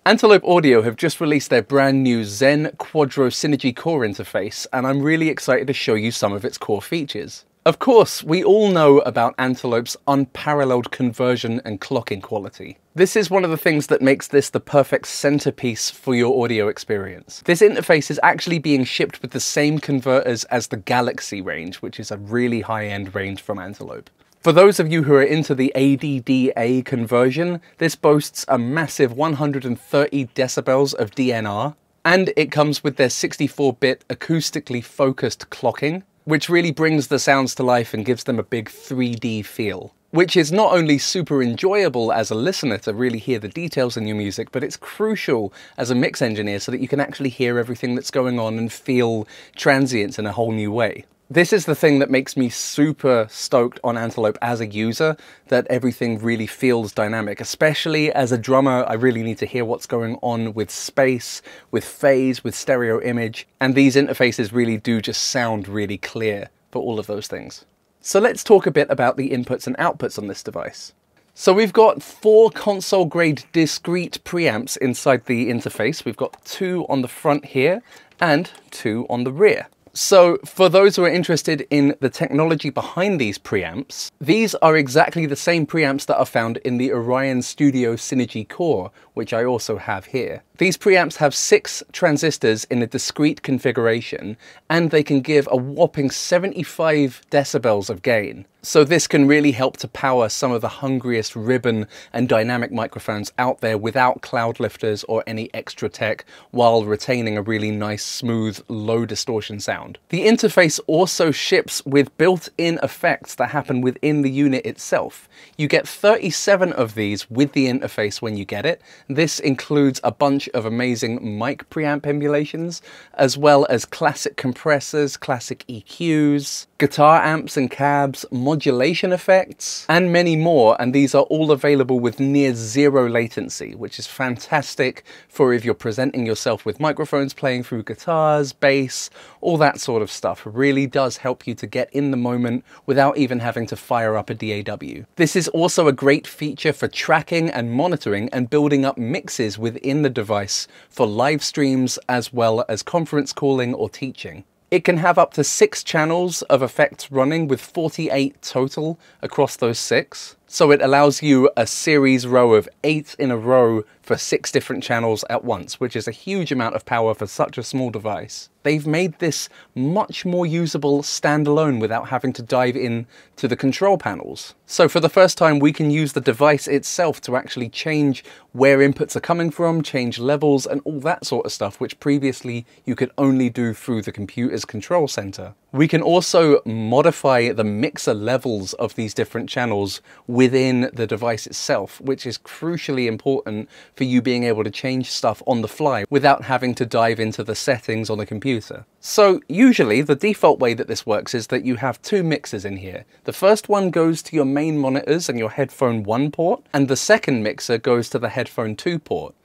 Antelope Audio have just released their brand new Zen Quadro Synergy Core interface, and I'm really excited to show you some of its core features. Of course, we all know about Antelope's unparalleled conversion and clocking quality. This is one of the things that makes this the perfect centerpiece for your audio experience. This interface is actually being shipped with the same converters as the Galaxy range, which is a really high-end range from Antelope. For those of you who are into the ADDA conversion, this boasts a massive 130 decibels of DNR, and it comes with their 64-bit acoustically focused clocking, which really brings the sounds to life and gives them a big 3D feel. Which is not only super enjoyable as a listener to really hear the details in your music, but it's crucial as a mix engineer so that you can actually hear everything that's going on and feel transients in a whole new way. This is the thing that makes me super stoked on Antelope as a user, that everything really feels dynamic. Especially as a drummer, I really need to hear what's going on with space, with phase, with stereo image, and these interfaces really do just sound really clear for all of those things. So let's talk a bit about the inputs and outputs on this device. So we've got 4 console-grade discrete preamps inside the interface. We've got 2 on the front here and 2 on the rear. So for those who are interested in the technology behind these preamps, these are exactly the same preamps that are found in the Orion Studio Synergy Core, which I also have here. These preamps have 6 transistors in a discrete configuration, and they can give a whopping 75 decibels of gain. So this can really help to power some of the hungriest ribbon and dynamic microphones out there without cloud lifters or any extra tech, while retaining a really nice, smooth, low distortion sound. The interface also ships with built-in effects that happen within the unit itself. You get 37 of these with the interface when you get it. This includes a bunch of amazing mic preamp emulations, as well as classic compressors, classic EQs, guitar amps and cabs, modulation effects, and many more, and these are all available with near zero latency, which is fantastic for if you're presenting yourself with microphones playing through guitars, bass, all that sort of stuff. It really does help you to get in the moment without even having to fire up a DAW. This is also a great feature for tracking and monitoring and building up mixes within the device for live streams as well as conference calling or teaching. It can have up to 6 channels of effects running with 48 total across those 6. So it allows you a series row of 8 in a row for 6 different channels at once, which is a huge amount of power for such a small device. They've made this much more usable standalone without having to dive in to the control panels. So for the first time, we can use the device itself to actually change where inputs are coming from, change levels and all that sort of stuff, which previously you could only do through the computer's control center. We can also modify the mixer levels of these different channels within the device itself, which is crucially important for you being able to change stuff on the fly without having to dive into the settings on the computer. So usually the default way that this works is that you have 2 mixers in here. The first one goes to your main monitors and your headphone 1 port, and the second mixer goes to the headphone 2 port.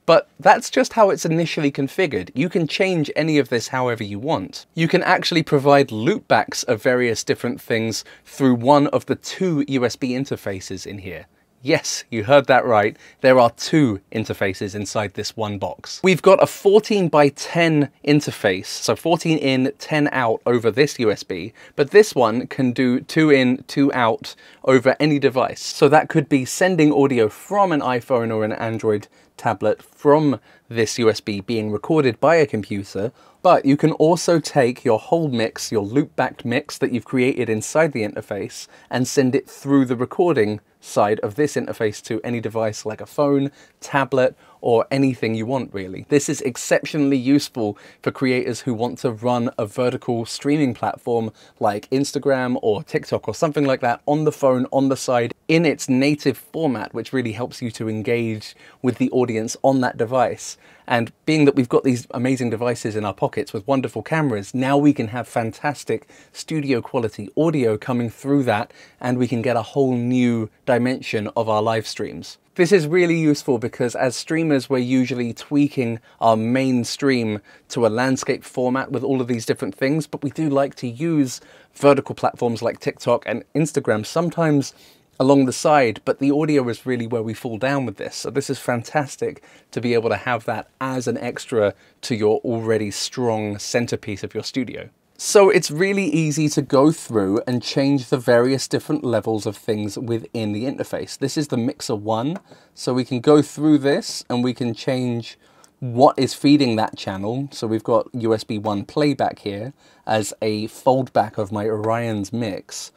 But that's just how it's initially configured. You can change any of this however you want. You can actually provide loopbacks of various different things through one of the 2 USB interfaces in here. Yes, you heard that right. There are 2 interfaces inside this one box. We've got a 14x10 interface, so 14 in, 10 out over this USB, but this one can do 2 in, 2 out over any device. So that could be sending audio from an iPhone or an Android tablet from this USB being recorded by a computer, but you can also take your whole mix, your loop-backed mix that you've created inside the interface, and send it through the recording side of this interface to any device like a phone, tablet, or anything you want really. This is exceptionally useful for creators who want to run a vertical streaming platform like Instagram or TikTok or something like that on the phone, on the side, in its native format, which really helps you to engage with the audience on that device. And being that we've got these amazing devices in our pockets with wonderful cameras, now we can have fantastic studio quality audio coming through that, and we can get a whole new dimension of our live streams. This is really useful because as streamers, we're usually tweaking our main stream to a landscape format with all of these different things, but we do like to use vertical platforms like TikTok and Instagram sometimes along the side, but the audio is really where we fall down with this. So this is fantastic to be able to have that as an extra to your already strong centerpiece of your studio. So it's really easy to go through and change the various different levels of things within the interface. This is the mixer 1, so we can go through this and we can change what is feeding that channel. So we've got USB 1 playback here as a foldback of my Orion's mix.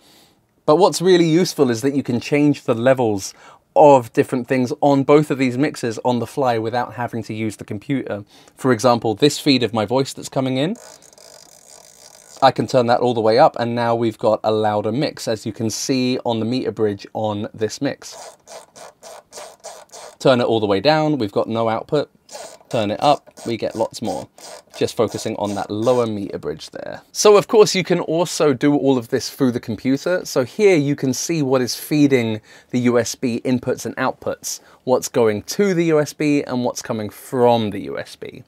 But what's really useful is that you can change the levels of different things on both of these mixers on the fly without having to use the computer. For example, this feed of my voice that's coming in, I can turn that all the way up, and now we've got a louder mix, as you can see on the meter bridge on this mix. Turn it all the way down, we've got no output. Turn it up, we get lots more. Just focusing on that lower meter bridge there. So of course you can also do all of this through the computer. So here you can see what is feeding the USB inputs and outputs, what's going to the USB and what's coming from the USB.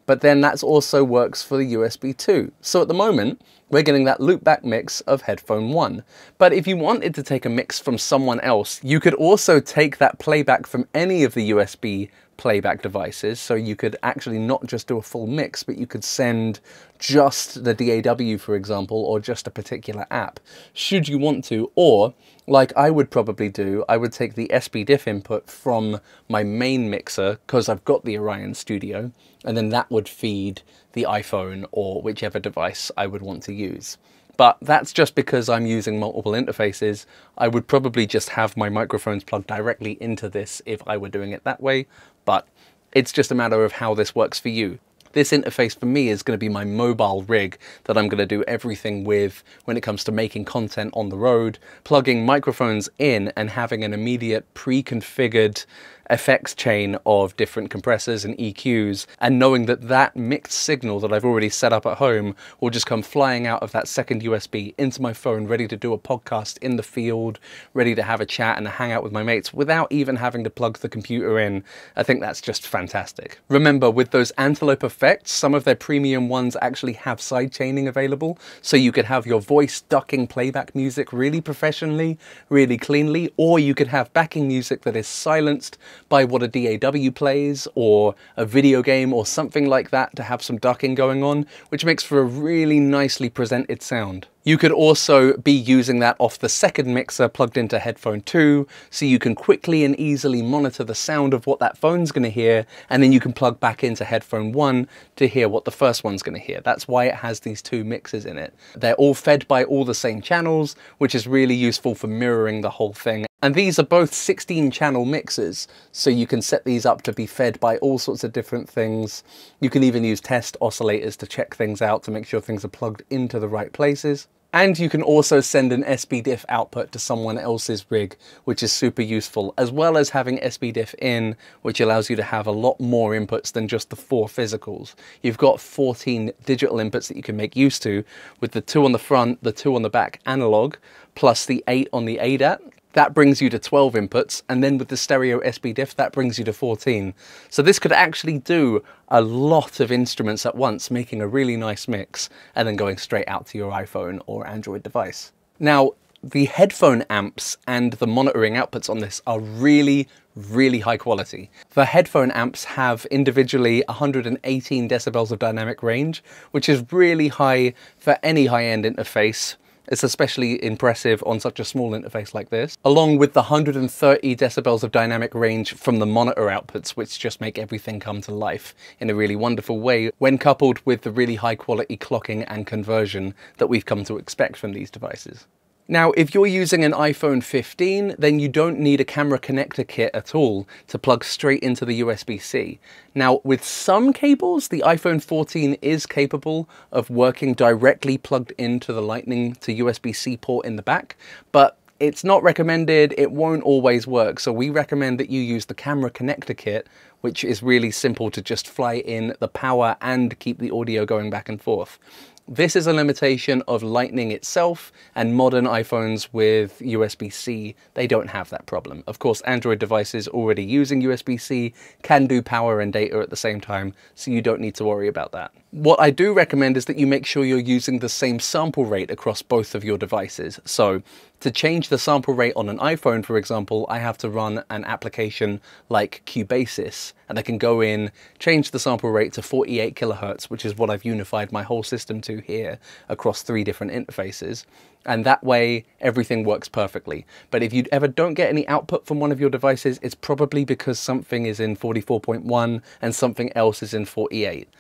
But then that also works for the USB 2. So at the moment, we're getting that loopback mix of headphone 1. But if you wanted to take a mix from someone else, you could also take that playback from any of the USB playback devices. So you could actually not just do a full mix, but you could send just the DAW, for example, or just a particular app, should you want to. Or, like I would probably do, I would take the SPDIF input from my main mixer, because I've got the Orion Studio, and then that would feed the iPhone or whichever device I would want to use. But that's just because I'm using multiple interfaces. I would probably just have my microphones plugged directly into this if I were doing it that way, but it's just a matter of how this works for you. This interface for me is going to be my mobile rig that I'm going to do everything with when it comes to making content on the road, plugging microphones in and having an immediate pre-configured effects chain of different compressors and EQs, and knowing that that mixed signal that I've already set up at home will just come flying out of that second USB into my phone, ready to do a podcast in the field, ready to have a chat and a hang out with my mates without even having to plug the computer in. I think that's just fantastic. Remember, with those Antelope effects, some of their premium ones actually have side chaining available, so you could have your voice ducking playback music really professionally, really cleanly, or you could have backing music that is silenced by what a DAW plays, or a video game or something like that, to have some ducking going on, which makes for a really nicely presented sound. You could also be using that off the second mixer plugged into headphone 2, so you can quickly and easily monitor the sound of what that phone's going to hear, and then you can plug back into headphone 1 to hear what the first one's going to hear. That's why it has these two mixes in it. They're all fed by all the same channels, which is really useful for mirroring the whole thing. And these are both 16-channel mixers, so you can set these up to be fed by all sorts of different things. You can even use test oscillators to check things out to make sure things are plugged into the right places. And you can also send an SPDIF output to someone else's rig, which is super useful, as well as having SPDIF in, which allows you to have a lot more inputs than just the 4 physicals. You've got 14 digital inputs that you can make use to, with the 2 on the front, the 2 on the back analog, plus the 8 on the ADAT. That brings you to 12 inputs, and then with the stereo SPDIF, that brings you to 14. So this could actually do a lot of instruments at once, making a really nice mix, and then going straight out to your iPhone or Android device. Now, the headphone amps and the monitoring outputs on this are really high quality. The headphone amps have individually 118 decibels of dynamic range, which is really high for any high-end interface. It's especially impressive on such a small interface like this, along with the 130 decibels of dynamic range from the monitor outputs, which just make everything come to life in a really wonderful way when coupled with the really high quality clocking and conversion that we've come to expect from these devices. Now, if you're using an iPhone 15, then you don't need a camera connector kit at all to plug straight into the USB-C. Now, with some cables, the iPhone 14 is capable of working directly plugged into the Lightning to USB-C port in the back, but it's not recommended, it won't always work, so we recommend that you use the camera connector kit, which is really simple to just fly in the power and keep the audio going back and forth. This is a limitation of Lightning itself, and modern iPhones with USB-C, they don't have that problem. Of course, Android devices already using USB-C can do power and data at the same time, so you don't need to worry about that. What I do recommend is that you make sure you're using the same sample rate across both of your devices. So to change the sample rate on an iPhone, for example, I have to run an application like Cubasis, and I can go in, change the sample rate to 48 kilohertz, which is what I've unified my whole system to here across 3 different interfaces. And that way everything works perfectly. But if you ever don't get any output from one of your devices, it's probably because something is in 44.1 and something else is in 48.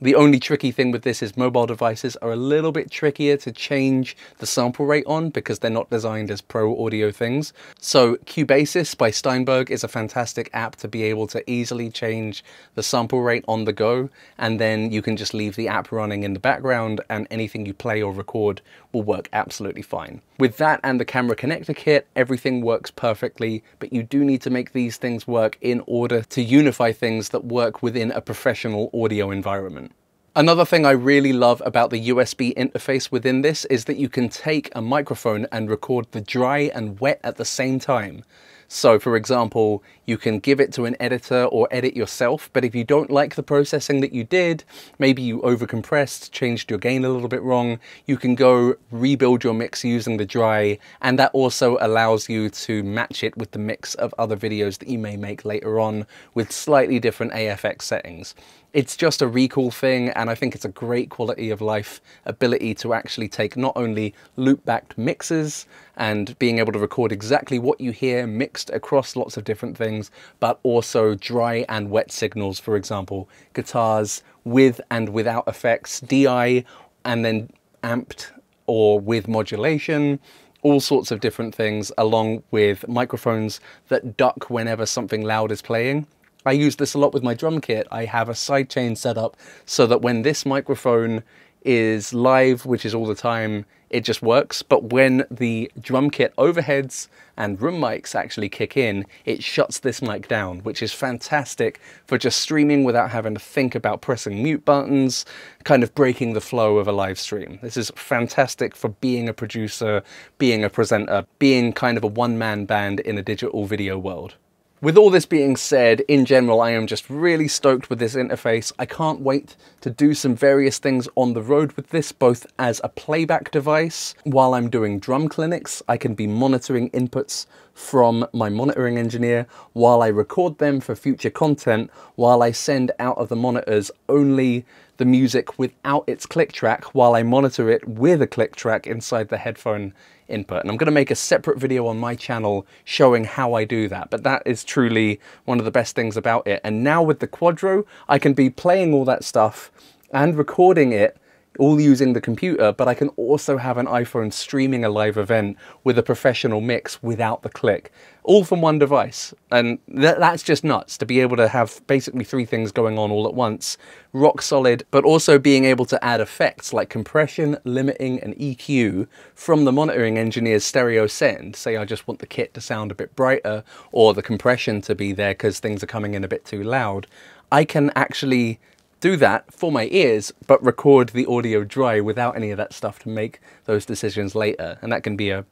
The only tricky thing with this is mobile devices are a little bit trickier to change the sample rate on because they're not designed as pro audio things. So Cubasis by Steinberg is a fantastic app to be able to easily change the sample rate on the go, and then you can just leave the app running in the background and anything you play or record will work absolutely fine. With that and the camera connector kit, everything works perfectly, but you do need to make these things work in order to unify things that work within a professional audio environment. Another thing I really love about the USB interface within this is that you can take a microphone and record the dry and wet at the same time. So for example, you can give it to an editor or edit yourself, but if you don't like the processing that you did, maybe you overcompressed, changed your gain a little bit wrong, you can go rebuild your mix using the dry, and that also allows you to match it with the mix of other videos that you may make later on with slightly different AFX settings. It's just a recall thing, and I think it's a great quality of life ability to actually take not only loop-backed mixes and being able to record exactly what you hear mixed across lots of different things, but also dry and wet signals, for example, guitars with and without effects, DI and then amped or with modulation, all sorts of different things, along with microphones that duck whenever something loud is playing. I use this a lot with my drum kit. I have a sidechain set up so that when this microphone is live, which is all the time, it just works. But when the drum kit overheads and room mics actually kick in, it shuts this mic down, which is fantastic for just streaming without having to think about pressing mute buttons, kind of breaking the flow of a live stream. This is fantastic for being a producer, being a presenter, being kind of a one-man band in a digital video world. With all this being said, in general, I am just really stoked with this interface. I can't wait to do some various things on the road with this, both as a playback device. While I'm doing drum clinics, I can be monitoring inputs from my monitoring engineer while I record them for future content, while I send out of the monitors only the music without its click track, while I monitor it with a click track inside the headphone input. And I'm going to make a separate video on my channel showing how I do that, but that is truly one of the best things about it. And now with the Quadro, I can be playing all that stuff and recording it all using the computer, but I can also have an iPhone streaming a live event with a professional mix without the click, all from one device. And that's just nuts to be able to have basically 3 things going on all at once. Rock solid, but also being able to add effects like compression, limiting, and EQ from the monitoring engineer's stereo send. Say I just want the kit to sound a bit brighter or the compression to be there because things are coming in a bit too loud. I can actually do that for my ears, but record the audio dry without any of that stuff to make those decisions later. And that can be a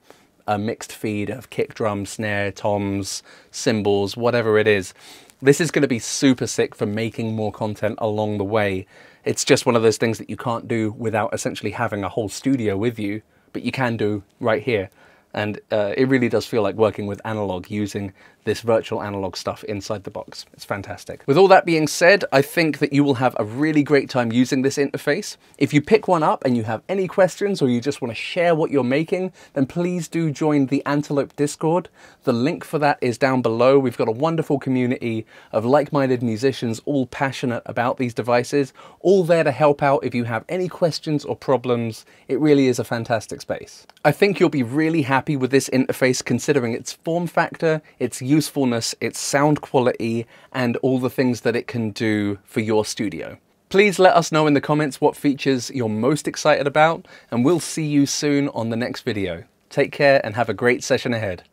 mixed feed of kick, drum, snare, toms, cymbals, whatever it is. This is going to be super sick for making more content along the way. It's just one of those things that you can't do without essentially having a whole studio with you, but you can do right here. And it really does feel like working with analog, using this virtual analog stuff inside the box. It's fantastic. With all that being said, I think that you will have a really great time using this interface. If you pick one up and you have any questions or you just want to share what you're making, then please do join the Antelope Discord. The link for that is down below. We've got a wonderful community of like-minded musicians, all passionate about these devices, all there to help out if you have any questions or problems. It really is a fantastic space. I think you'll be really happy with this interface considering its form factor, its usefulness, its sound quality, and all the things that it can do for your studio. Please let us know in the comments what features you're most excited about, and we'll see you soon on the next video. Take care and have a great session ahead.